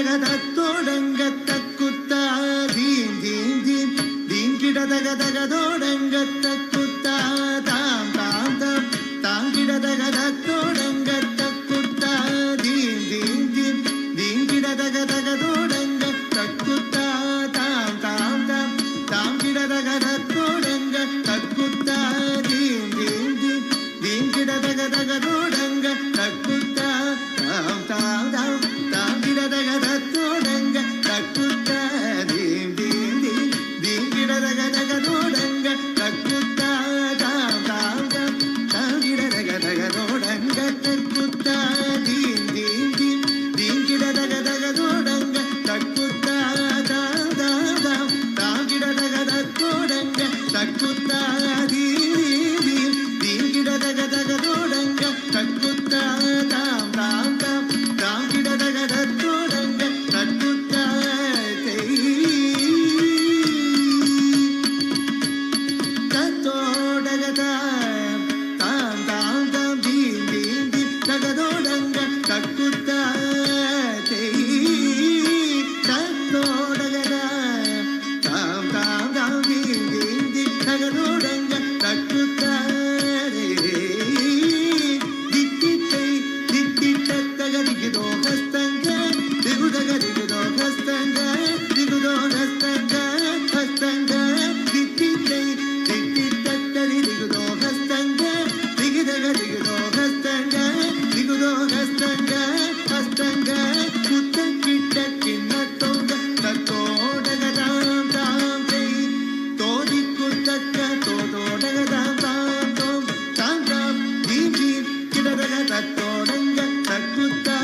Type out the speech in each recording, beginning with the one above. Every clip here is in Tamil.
தத்தோடங்க தக்குத்தா தீம் தீம் தீம் தீம் கிடதகதகதோடங்க தக்குத்தா தாம் தாம் தாம் தாம் கிடதகதத்தோடங்க தக்குத்தா தீம் தீம் தீம் தீம் கிடதகதகதோடங்க தக்குத்தா தாம் தாம் தாம் தாம் கிடதகதத்தோடங்க தக்குத்தா தீம் தீம் தீம் தீம் கிடதகதகதோடங்க தக்குத்தா தாம் தாம் தாம் தாம் கிடதகதத்தோடங்க தக்குத்தா தீம் தீம் தீம் தீம் கிடதகதகதோடங்க தக்குத்தா தாம் தாம் தாம் தாம் கிடதகதகதோடங்க தக்குத்தா தீம் தீம் தீம் தீம் கிடதகதகதோடங்க தக்குத்தா தாம் தாம் தாம் தாம் கிடதகதத்தோடங்க தக்குத்தா தீம் தீம் தீம் கிடதகதகதோடங்க தக்குத்தா தாம் தாம் தாம் தாம் கிடதகதத்தோடங்க தக்குத்தா தத்தோடகதா தாம் தாம் தாம் தீம் தீம் தீம் தகதோடங்க தக்குத்தா தத்தோடகதா தாம் தாம் தாம் தீம் தீம் தீம் தகதோடங்க தக்குத்தா தித்தித்தை தித்திட்ட தகதிகுதோ ஹஸ்தங்க திகுதகதிகுதோ ஹஸ்தங்க திகுதோ ஹஸ்தங்க ஹஸ்தங்க தித்தித்தை தித்திட்ட தகதிகுதோ ஹஸ்தங்க திகுதகதிகுதோ ஹஸ்தங்க திகுதோ ஹஸ்தங்க ஹஸ்தங்க குத்த கிட்ட கிண்ணத்தோங்க தத்தோடகதாம் தாம் தை தோதி குத்தக்க தோதோடகதாம் தாம் தோம் தாம் தாம் தீம் தீம் கிடதக தத்தோடங்க தக்குத்தா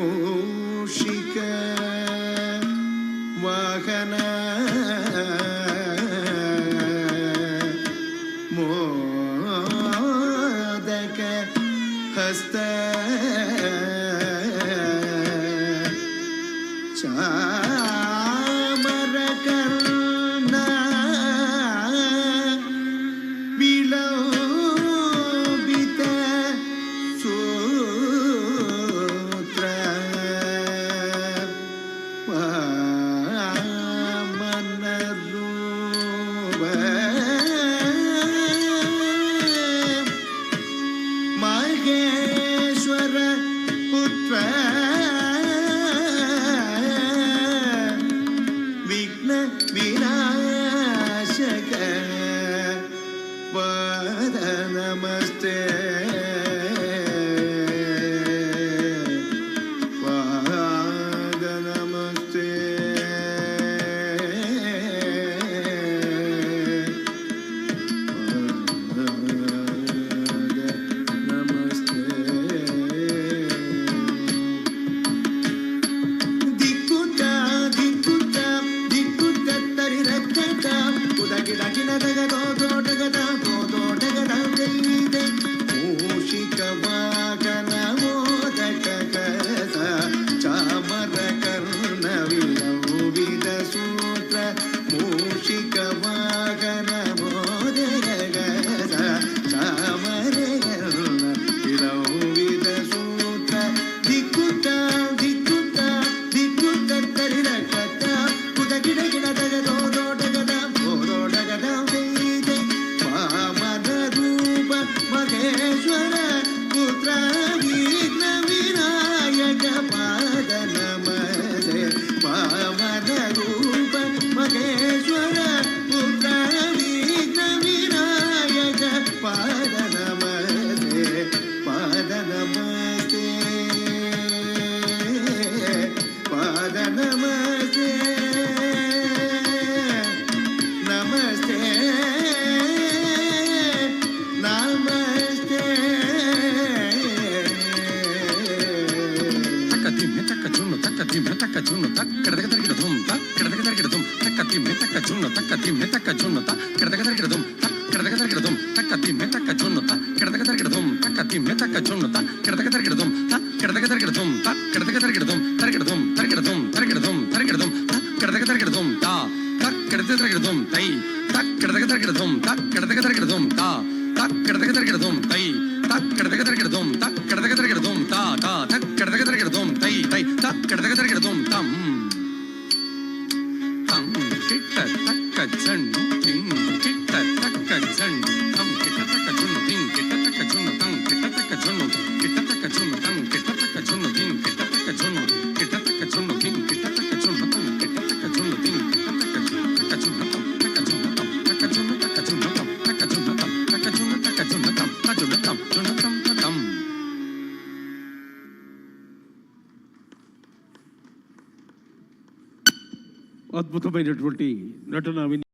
மூஷிக வாகன மோதக ஹஸ்த சாமர கர்ண விலோபித சூத்ர வாமன ரூப மகேஸ்வர புத்ர விக்ன விநாசக பாத நமஸ்தே பாத நமஸ்தே திக்குத்தா திக்குத்தா திக்குத்த தரிரக்கதா உதகிடகினதகதோ தோடகதா தோடகதா தெய்வீதே மூஷிக வாகன மோதக கதா சாமர கர்ண விலோபித சூத்ர மூஷிக வாகன மோதக கதா சாமர கர்ண விலோபித சூத்ர திக்குத்தா திக்குத்தா திக்குத்த தரிரக்கதா உதகிடகினதகதோ தோடகதா தோடகதா தெய்வீதே வாமன ரூப மகேஸ்வர புத்ர விக்ன விநாயக பாத நமஸ்தே வாமன ரூப மகேஸ்வர புத்ர விக்ன விநாயக பாத நமஸ்தே பாத நமஸ்தே பாத நமஸ்தே நமஸ்தே நமஸ்தே தக்க சுண்ணு தக்க தீம் தக்க சுண்ணு தக் கிடதக தர்கிடதும் தக் கிடதக தர்கிடதும் தக்க தீம் தக்க சுண்ணு தக்க தீம் தக்க சுண்ணு தக் கிடதக தர்கிடதும் தக் கிடதக தர்கிடதும் தக்க தீம் தக்க சுண்ணு தக் கிடதக தர்கிடதும் தக்க தீம் தக்க சுண்ணு தக் கிடதக தர்கிடதும் தக் கிடதக தர்கிடதும் தக் கிடதக தர்கிடதும் தர்கிடதும் தர்கிடதும் தர்கிடதும் தர்கிடதும் தக் கிடதக தர்கிடதும் தா தக் கிடதக தர்கிடதும் தை தக் கிடதக தர்கிடதும் தக் கிடதக தர்கிடதும் தா தக் கிடதக தர்கிடதும் అద్భుతమైనటువంటి నటన